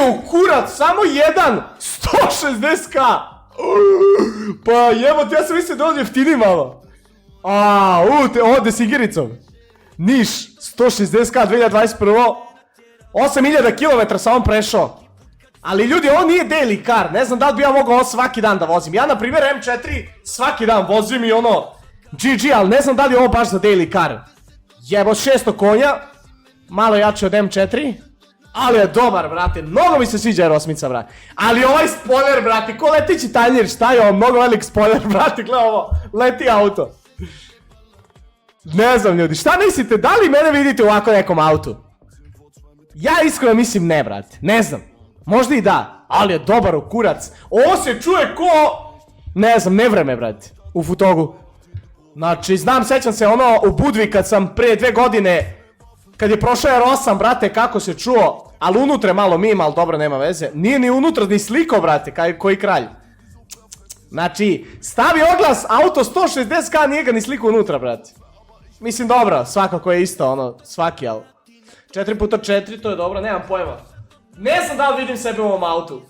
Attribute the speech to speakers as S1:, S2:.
S1: u kurac, samo jedan, 160k. Pa jebote, ja sam mislio da on jeftini malo. Ovo desigiricom. Niš, 160k 2021. 8000 km sam on prešao. Ali ljudi, ovo nije daily car, ne znam da li bi ja mogao ovo svaki dan da vozim. Ja na primjer M4 svaki dan vozim i ono GG, ali ne znam da li je ovo baš za daily car. Jebo, 600 konja, malo jače od M4, ali je dobar, brate, mnogo mi se sviđa R8, brate. Ali ovaj spoiler, brate, ko letići tanjir, šta je ovo, mnogo velik spoiler, brate, gledaj ovo, leti auto. Ne znam ljudi, šta mislite, da li mene vidite u ovako nekom autu? Ja iskreno mislim ne, brate, ne znam. Možda i da, ali je dobar u kurac. Ovo se čuje ko... Ne znam, nevreme, brate, u Futogu. Znači, znam, sećam se ono u Budvi kad sam prije 2 godine, kad je prošao R8, brate, kako se čuo, ali unutra je malo mim, ali dobro, nema veze. Nije ni unutra ni sliko, brate, koji kralj. Znači, stavi oglas, auto 160k, nije ga ni sliko unutra, brate. Mislim, dobro, svakako je isto, ono, svaki, ali... 4x4, to je dobro, nemam pojma. Ne znam da li vidim sebe u ovom autu.